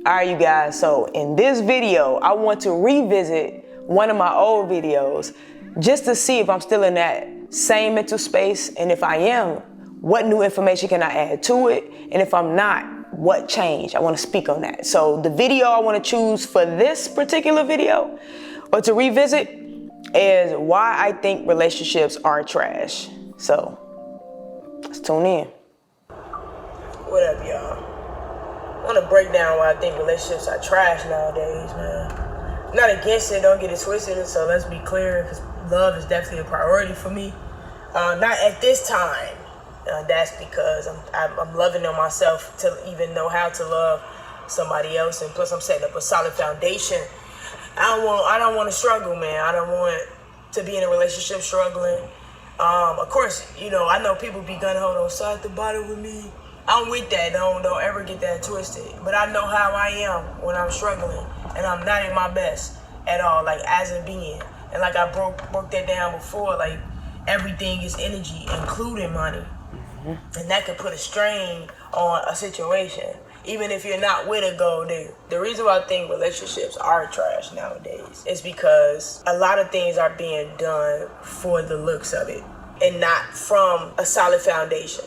All right, you guys, so in this video, I want to revisit one of my old videos just to see if I'm still in that same mental space, and if I am, what new information can I add to it, and if I'm not, what changed? I want to speak on that. So the video I want to choose for this particular video, or to revisit, is why I think relationships are trash. So let's tune in. What up, y'all? I want to break down why I think relationships are trash nowadays, man. I'm not against it, don't get it twisted, so let's be clear, because love is definitely a priority for me. Not at this time. That's because I'm loving on myself to even know how to love somebody else, and plus I'm setting up a solid foundation. I don't want to struggle, man. I don't want to be in a relationship struggling. Of course, you know, I know people be gung-ho, don't side the bottom with me. I'm with that, don't ever get that twisted. But I know how I am when I'm struggling, and I'm not in my best at all, like as a being. And like I broke that down before, like everything is energy, including money. And that could put a strain on a situation, even if you're not with a gold digger. The reason why I think relationships are trash nowadays is because a lot of things are being done for the looks of it, and not from a solid foundation,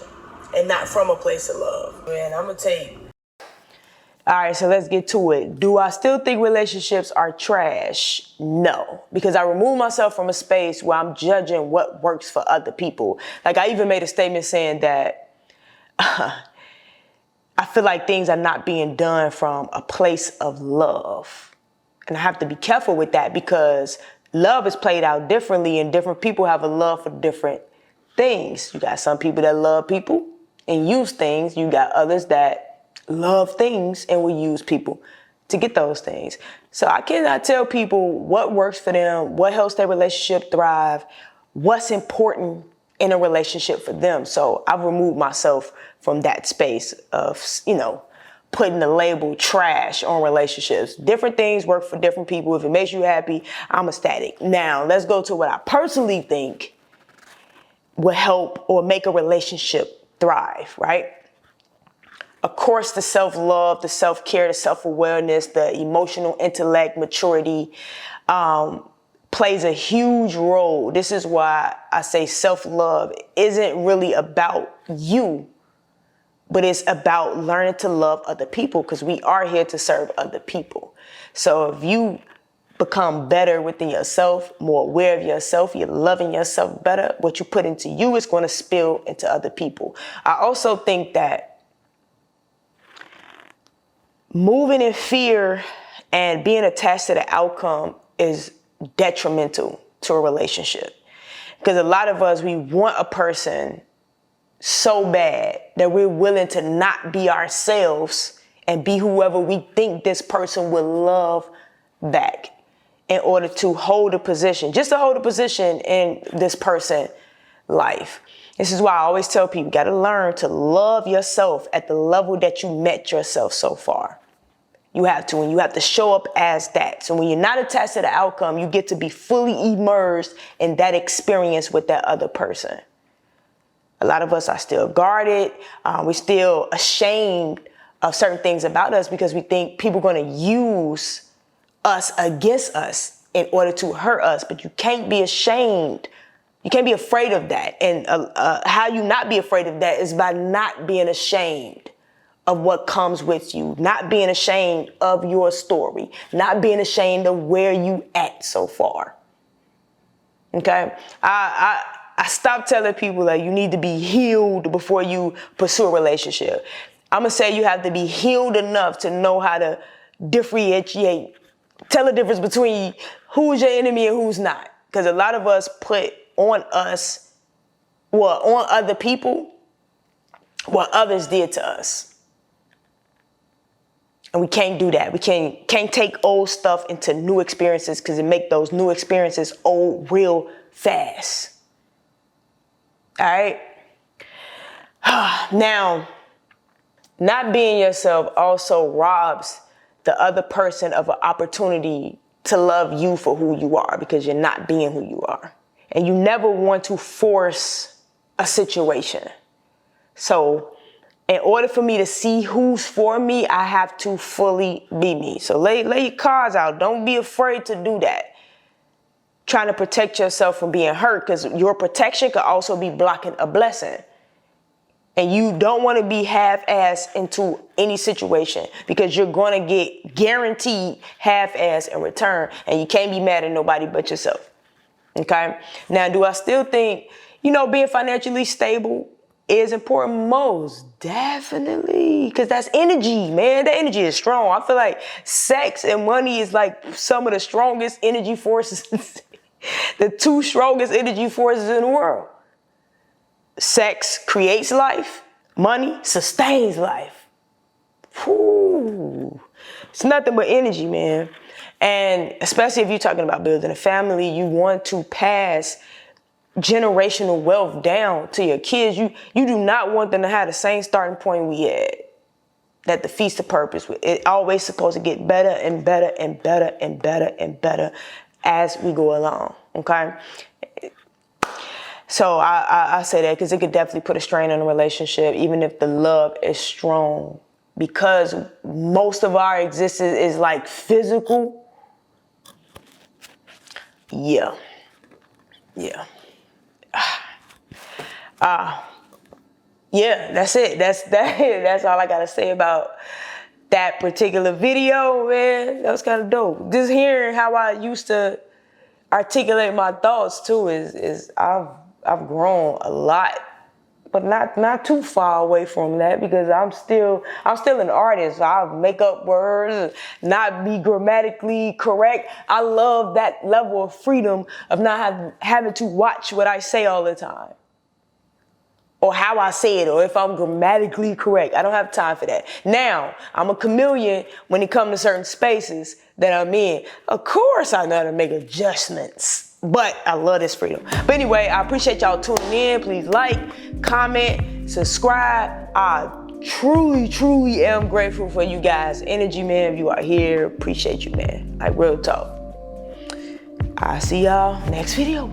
and not from a place of love. Man, I'm gonna take. All right, so let's get to it. Do I still think relationships are trash? No, because I remove myself from a space where I'm judging what works for other people. Like I even made a statement saying that I feel like things are not being done from a place of love. And I have to be careful with that, because love is played out differently, and different people have a love for different things. You got some people that love people and use things. You got others that love things and will use people to get those things. So I cannot tell people what works for them, what helps their relationship thrive, what's important in a relationship for them. So I've removed myself from that space of, you know, putting the label trash on relationships. Different things work for different people. If it makes you happy, I'm ecstatic. Now let's go to what I personally think will help or make a relationship thrive, right? Of course, the self-love, the self-care, the self-awareness, the emotional intellect, maturity plays a huge role. This is why I say self-love isn't really about you, but it's about learning to love other people, because we are here to serve other people. So if you become better within yourself, more aware of yourself, you're loving yourself better, what you put into you is going to spill into other people. I also think that moving in fear and being attached to the outcome is detrimental to a relationship. Because a lot of us, we want a person so bad that we're willing to not be ourselves and be whoever we think this person will love back in order to hold a position, just to hold a position in this person's life. This is why I always tell people, you gotta learn to love yourself at the level that you met yourself so far. You have to, and you have to show up as that. So when you're not attached to the outcome, you get to be fully immersed in that experience with that other person. A lot of us are still guarded. We're still ashamed of certain things about us because we think people are going to use us against us in order to hurt us. But you can't be ashamed. You can't be afraid of that. And how you not be afraid of that is by not being ashamed of what comes with you, not being ashamed of your story, not being ashamed of where you at so far. Okay? I stopped telling people that you need to be healed before you pursue a relationship. I'm going to say you have to be healed enough to know how to differentiate, tell the difference between who's your enemy and who's not. Because a lot of us put on us, well, on other people, what others did to us. And we can't do that. We can't take old stuff into new experiences, because it make those new experiences old real fast. All right. Now, not being yourself also robs the other person of an opportunity to love you for who you are, because you're not being who you are. And you never want to force a situation. So in order for me to see who's for me, I have to fully be me. So lay your cards out. Don't be afraid to do that. Trying to protect yourself from being hurt, because your protection could also be blocking a blessing. And you don't want to be half-assed into any situation, because you're going to get guaranteed half-assed in return. And you can't be mad at nobody but yourself. Okay? Now, do I still think, being financially stable is important? Most definitely, because that's energy, man. The energy is strong. I feel like sex and money is like some of the strongest energy forces, the two strongest energy forces in the world. Sex creates life. Money sustains life. Whew. It's nothing but energy, man. And especially if you're talking about building a family, you want to pass generational wealth down to your kids. You do not want them to have the same starting point we had. That defeats the purpose. It always supposed to get better and better and better and better and better as we go along. Okay. So I say that because it could definitely put a strain on a relationship, even if the love is strong, because most of our existence is like physical. Yeah. Yeah, that's it. That's all I gotta say about that particular video, man. That was kind of dope. Just hearing how I used to articulate my thoughts too is I've grown a lot, but not too far away from that, because I'm still an artist. So I'll make up words, not be grammatically correct. I love that level of freedom of not having to watch what I say all the time, or how I say it, or if I'm grammatically correct. I don't have time for that. Now, I'm a chameleon when it comes to certain spaces that I'm in. Of course, I know how to make adjustments, but I love this freedom. But anyway, I appreciate y'all tuning in. Please like, comment, subscribe. I truly am grateful for you guys' energy, man. If you are here, appreciate you, man. Like, real talk. I'll see y'all next video.